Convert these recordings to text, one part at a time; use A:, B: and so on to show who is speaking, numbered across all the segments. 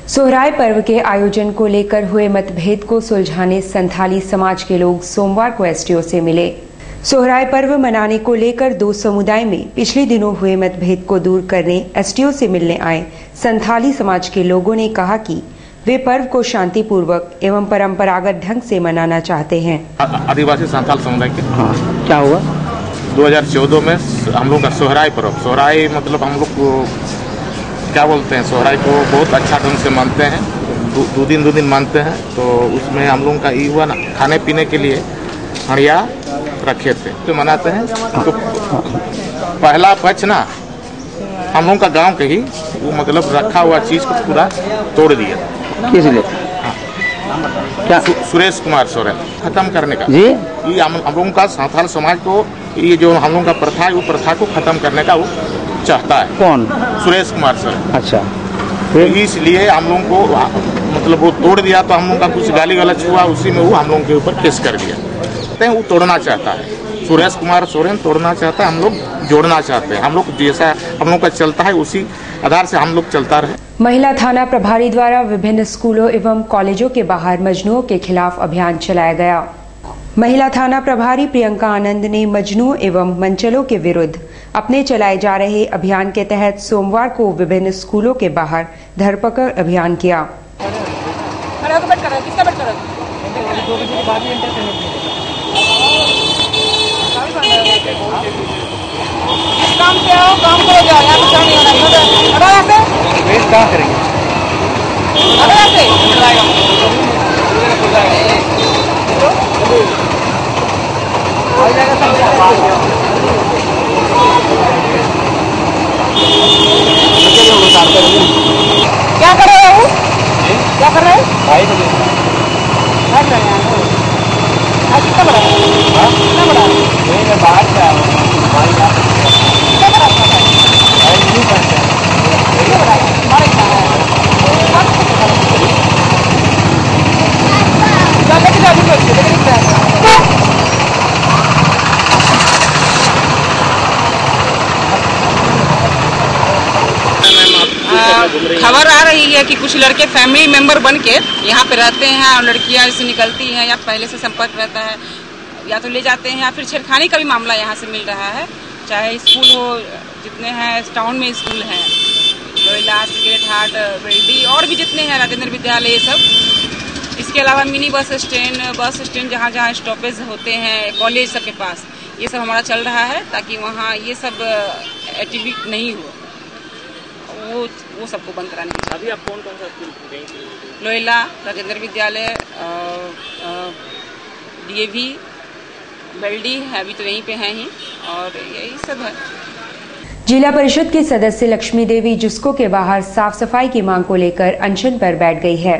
A: सोहराय पर्व के आयोजन को लेकर हुए मतभेद को सुलझाने संथाली समाज के लोग सोमवार को एसडीओ से मिले। सोहराय पर्व मनाने को लेकर दो समुदाय में पिछले दिनों हुए मतभेद को दूर करने एसडीओ से मिलने आए संथाली समाज के लोगों ने कहा कि वे पर्व को शांतिपूर्वक एवं परंपरागत ढंग से मनाना चाहते हैं।
B: आदिवासी संथाल समुदाय के
C: क्या हुआ
B: 2014 में हम लोग का सोहराय पर्व, सोहराय मतलब हम लोग को क्या बोलते हैं, सोहराय को बहुत अच्छा ढंग से मानते हैं, दो दिन मानते हैं। तो उसमें हम लोगों का ये हुआ ना, खाने पीने के लिए हड़िया रखे थे तो मनाते हैं। तो पहला पक्ष ना हम लोगों का गांव के ही वो मतलब रखा हुआ चीज को पूरा तोड़ दिया।
C: किसने? क्या?
B: सुरेश कुमार सोरेन खत्म करने का
C: जी?
B: ये हम लोगों का संथाल समाज को ये जो हम लोगों का प्रथा है वो प्रथा को खत्म करने का वो चाहता है।
C: कौन?
B: सुरेश कुमार सोरेन।
C: अच्छा,
B: तो इसलिए हम लोगों को मतलब वो तोड़ दिया तो हम लोगों का कुछ गाली गलौज हुआ, उसी में वो हम लोगों के ऊपर केस कर दिया। वो तोड़ना चाहता है, सुरेश कुमार सोरेन तोड़ना चाहता है, हम लोग जोड़ना चाहते हैं। हम लोग जैसा हम लोग का चलता है उसी आधार से हम लोग चलता रहे।
A: महिला थाना प्रभारी द्वारा विभिन्न स्कूलों एवं कॉलेजों के बाहर मजनुओं के खिलाफ अभियान चलाया गया। महिला थाना प्रभारी प्रियंका आनंद ने मजनुओं एवं मंचलों के विरुद्ध अपने चलाए जा रहे अभियान के तहत सोमवार को विभिन्न स्कूलों के बाहर धरपकड़ अभियान किया।
D: काम पे आओ, काम को जाओ, यहाँ पे नहीं होना। अरे ऐसे
C: क्या करेंगे?
D: अरे ऐसे क्या कर रहे हो? क्या कर रहे हो? कितना बड़ा है? कितना बड़ा है? बाहर से आया हूँ। कितना बड़ा है? कितना बड़ा है? लेके जाओ। खबर आ रही है कि कुछ लड़के फैमिली मेंबर बन के यहाँ पे रहते हैं और लड़कियाँ इससे निकलती हैं या पहले से संपर्क रहता है, या तो ले जाते हैं या फिर छेड़खानी का भी मामला यहाँ से मिल रहा है। चाहे स्कूल हो, जितने हैं टाउन में स्कूल हैं, लोयला, सिगरेट हाट, बेल्डी और भी जितने हैं, राजेंद्र विद्यालय, ये सब। इसके अलावा मिनी बस स्टैंड जहाँ जहाँ स्टॉपेज होते हैं कॉलेज सबके पास, ये सब हमारा चल रहा है ताकि वहाँ ये सब एक्टिविटी नहीं हो, वो सबको बंद कराने की।
E: अभी आप कौन सा स्कूल गई थी?
D: लोयला, राजेंद्र विद्यालय, डीएवी, बेल्डी है, अभी तो यहीं पे हैं ही, और यही सब है।
A: जिला परिषद के सदस्य लक्ष्मी देवी जुस्को के बाहर साफ सफाई की मांग को लेकर अनशन पर बैठ गई है।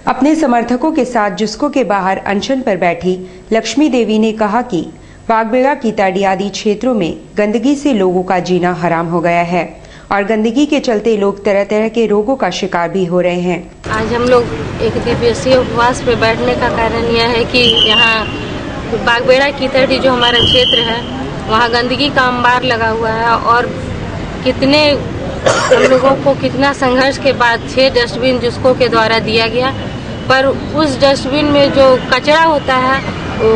A: अपने समर्थकों के साथ जुस्को के बाहर अनशन पर बैठी लक्ष्मी देवी ने कहा कि बागबेड़ा कीताड़ी आदि क्षेत्रों में गंदगी से लोगों का जीना हराम हो गया है और गंदगी के चलते लोग तरह तरह के रोगों का शिकार भी हो रहे हैं।
F: आज हम लोग एक दिवसीय उपवास पे बैठने का कारण यह है कि यहाँ बागबेड़ा कीताड़ी जो हमारा क्षेत्र है, वहाँ गंदगी का अंबार लगा हुआ है और कितने हम लोगों को कितना संघर्ष के बाद 6 डस्टबिन जिसको के द्वारा दिया गया, पर उस डस्टबिन में जो कचरा होता है वो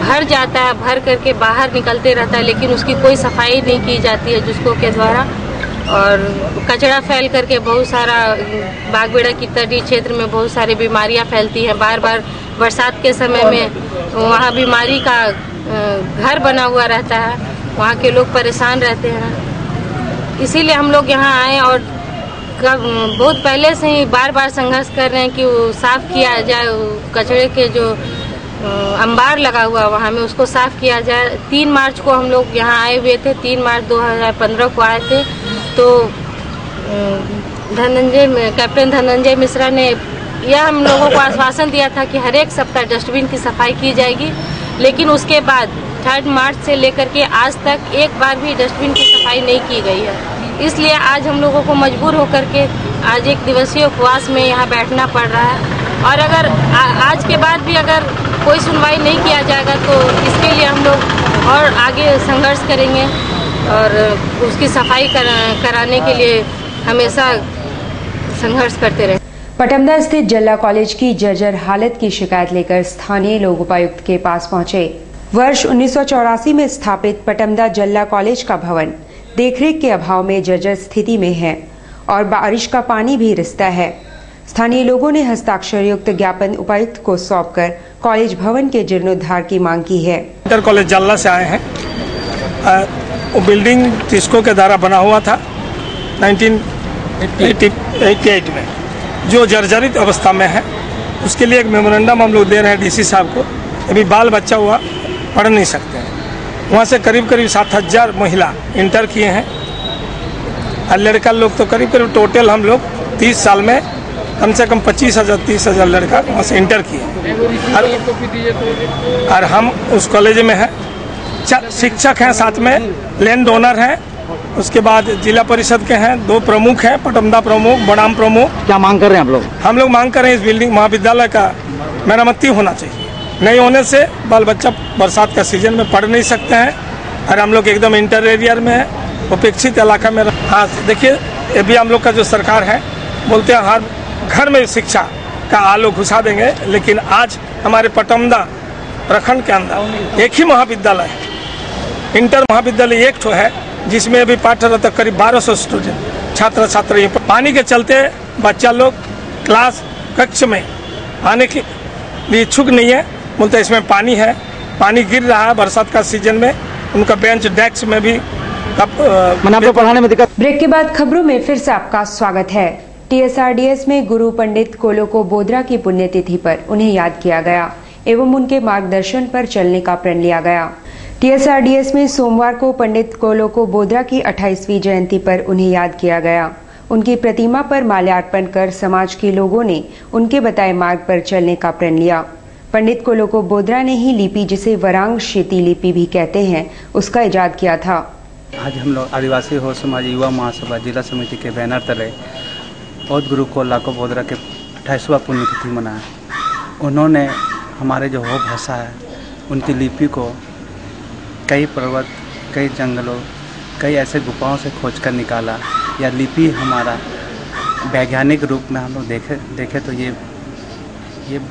F: भर जाता है, भर करके बाहर निकलते रहता है, लेकिन उसकी कोई सफाई नहीं की जाती है जिसको के द्वारा, और कचरा फैल करके बहुत सारा बागबेड़ा कीताड़ी क्षेत्र में बहुत सारी बीमारियां फैलती हैं। बार बार बरसात के समय में वहाँ बीमारी का घर बना हुआ रहता है, वहाँ के लोग परेशान रहते हैं। इसीलिए हम लोग यहाँ आए और बहुत पहले से ही बार बार संघर्ष कर रहे हैं कि वो साफ किया जाए, कचरे के जो अंबार लगा हुआ वहाँ में उसको साफ किया जाए। 3 मार्च को हम लोग यहाँ आए हुए थे, 3 मार्च 2015 को आए थे। तो कैप्टन धनंजय मिश्रा ने यह हम लोगों को आश्वासन दिया था कि हर एक सप्ताह डस्टबिन की सफाई की जाएगी, लेकिन उसके बाद 3 मार्च से लेकर के आज तक एक बार भी डस्टबिन की सफाई नहीं की गई है। इसलिए आज हम लोगों को मजबूर होकर के आज एक दिवसीय उपवास में यहाँ बैठना पड़ रहा है, और अगर आज के बाद भी अगर कोई सुनवाई नहीं किया जाएगा तो इसके लिए हम लोग और आगे संघर्ष करेंगे और उसकी सफाई कराने के लिए हमेशा संघर्ष करते रहे।
A: पटमदा स्थित जल्ला कॉलेज की जर्जर हालत की शिकायत लेकर स्थानीय लोग उपायुक्त के पास पहुंचे। वर्ष 1984 में स्थापित पटमदा जल्ला कॉलेज का भवन देखरेख के अभाव में जर्जर स्थिति में है और बारिश का पानी भी रिसता है। स्थानीय लोगों ने हस्ताक्षर युक्त ज्ञापन उपायुक्त को सौंपकर कॉलेज भवन के जीर्णोद्धार की मांग की है।
G: इंटर कॉलेज जल्ला से आए हैं। वो बिल्डिंग टिस्को के द्वारा बना हुआ था 1988 में, जो जर्जरित अवस्था में है। उसके लिए एक मेमोरेंडम हम लोग दे रहे हैं डीसी साहब को। अभी बाल बच्चा हुआ पढ़ नहीं सकते हैं। वहाँ से करीब 7,000 महिला इंटर किए हैं और लड़का लोग तो करीब टोटल हम लोग 30 साल में कम से कम 25,000-30,000 लड़का वहाँ से इंटर किए। और हम उस कॉलेज में हैं, शिक्षक हैं, साथ में लैंड ओनर हैं, उसके बाद जिला परिषद के हैं, 2 प्रमुख हैं, पटमदा प्रमुख, बड़ाम प्रमुख।
C: क्या मांग कर रहे हैं आप लोग?
G: हम लोग मांग कर रहे हैं इस बिल्डिंग महाविद्यालय का मरम्मती होना चाहिए। नहीं होने से बाल बच्चा बरसात का सीजन में पढ़ नहीं सकते हैं और हम लोग एकदम इंटर एरिया में है, उपेक्षित इलाका में। हाँ देखिए, ये भी हम लोग का जो सरकार है बोलते हैं हर घर में शिक्षा का आलो घुसा देंगे, लेकिन आज हमारे पटमदा प्रखंड के अंदर एक ही महाविद्यालय है, इंटर महाविद्यालय एक ठो है, जिसमें अभी पाठरत करीब 1200 स्टूडेंट छात्र छात्री। पानी के चलते बच्चा लोग क्लास कक्ष में आने के लिए इच्छुक नहीं है, बोलते इसमें पानी है, पानी गिर रहा है बरसात का सीजन में। उनका बेंच डेस्क में भी
C: पढ़ाने में दिक्कत।
A: ब्रेक के बाद खबरों में फिर से आपका स्वागत है। TSRDS में गुरु पंडित कोलोको बोद्रा की पुण्यतिथि पर उन्हें याद किया गया एवं उनके मार्गदर्शन पर चलने का प्रण लिया गया। TSRDS में सोमवार को पंडित कोलोको बोद्रा की 28वीं जयंती पर उन्हें याद किया गया। उनकी प्रतिमा पर माल्यार्पण कर समाज के लोगों ने उनके बताए मार्ग पर चलने का प्रण लिया। पंडित कोलोको बोद्रा ने ही लिपि, जिसे वरांग शेती लिपि भी कहते हैं, उसका इजाद किया था।
H: आज हम लोग आदिवासी हो समाज युवा महासभा जिला समिति के बैनर तले बौद्ध गुरु कोलोको बोद्रा के 28वां पुण्यतिथि मनाया। उन्होंने हमारे जो हो भाषा है उनकी लिपि को कई पर्वत, कई जंगलों, कई ऐसे गुफाओं से खोज कर निकाला। या लिपि हमारा वैज्ञानिक रूप में हम लोग देखे तो ये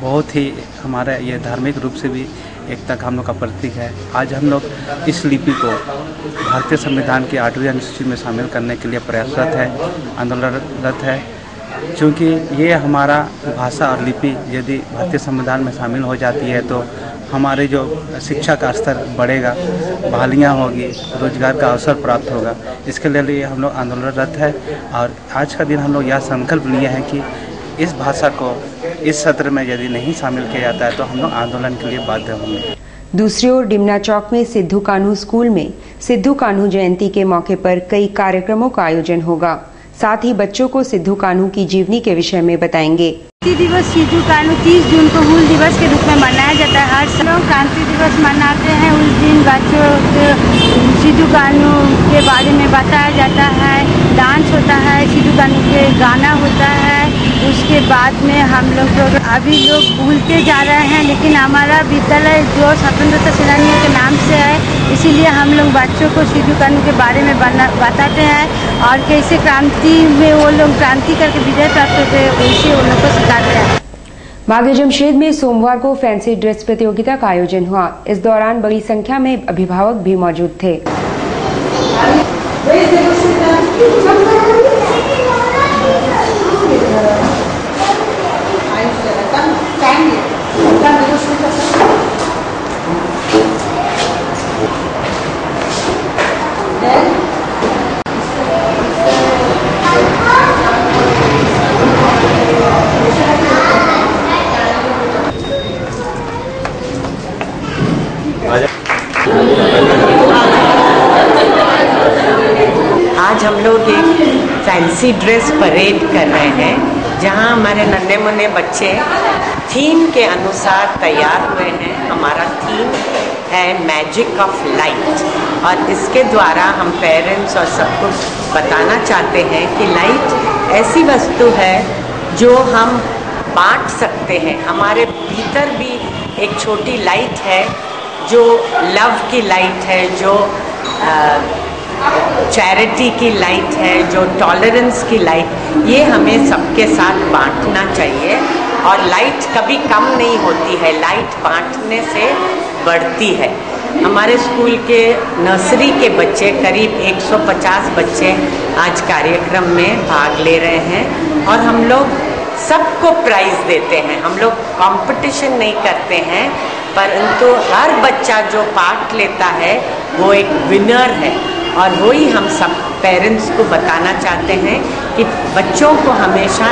H: बहुत ही हमारा ये धार्मिक रूप से भी एकता का हम लोग का प्रतीक है। आज हम लोग इस लिपि को भारतीय संविधान की 8वीं अनुसूची में शामिल करने के लिए प्रयासरत है, आंदोलनरत है, क्योंकि ये हमारा भाषा और लिपि यदि भारतीय संविधान में शामिल हो जाती है तो हमारे जो शिक्षा का स्तर बढ़ेगा, बहालियाँ होगी, रोजगार का अवसर प्राप्त होगा। इसके लिए हम लोग आंदोलनरत है और आज का दिन हम लोग यह संकल्प लिए हैं कि इस भाषा को इस सत्र में यदि नहीं शामिल किया जाता है तो हम लोग आंदोलन के लिए बाध्य होंगे।
A: दूसरी ओर डिमना चौक में सिद्धू कान्हू स्कूल में सिद्धू कान्हू जयंती के मौके पर कई कार्यक्रमों का आयोजन होगा। साथ ही बच्चों को सिद्धू कान्हू की जीवनी के विषय में बताएंगे।
I: क्रांति दिवस सिद्धू कान्हू 30 जून को हूल दिवस के रूप में मनाया जाता है। हर साल क्रांति दिवस मनाते हैं। उस दिन बच्चों को सिद्धू कान्हू के बारे में बताया जाता है, डांस होता है, सिद्धू कान्हू के गाना होता है। उसके बाद में हम लोग अभी लोग भूलते जा रहे हैं, लेकिन हमारा विद्यालय जो स्वतंत्रता सेनानियों के नाम से है, इसीलिए हम लोग बच्चों को सिद्धू कान्हू के बारे में बताते हैं और कैसे क्रांति में वो लोग क्रांति करके विजय प्राप्त होते हैं, वैसे वो लोग को सिखाते हैं।
A: बागे जमशेद में सोमवार को फैंसी ड्रेस प्रतियोगिता का आयोजन हुआ। इस दौरान बड़ी संख्या में अभिभावक भी मौजूद थे।
J: आज हम लोग एक फैंसी ड्रेस परेड कर रहे हैं, जहां हमारे नन्हे मुन्ने बच्चे थीम के अनुसार तैयार हुए हैं। हमारा थीम है मैजिक ऑफ लाइट और इसके द्वारा हम पेरेंट्स और सबको बताना चाहते हैं कि लाइट ऐसी वस्तु है जो हम बांट सकते हैं। हमारे भीतर भी एक छोटी लाइट है जो लव की लाइट है, जो चैरिटी की लाइट है, जो टॉलरेंस की लाइट, ये हमें सबके साथ बांटना चाहिए। और लाइट कभी कम नहीं होती है, लाइट बांटने से बढ़ती है। हमारे स्कूल के नर्सरी के बच्चे, करीब 150 बच्चे आज कार्यक्रम में भाग ले रहे हैं और हम लोग सबको प्राइज़ देते हैं। हम लोग कंपटीशन नहीं करते हैं, परंतु हर बच्चा जो पार्ट लेता है वो एक विनर है। और वही हम सब पेरेंट्स को बताना चाहते हैं कि बच्चों को हमेशा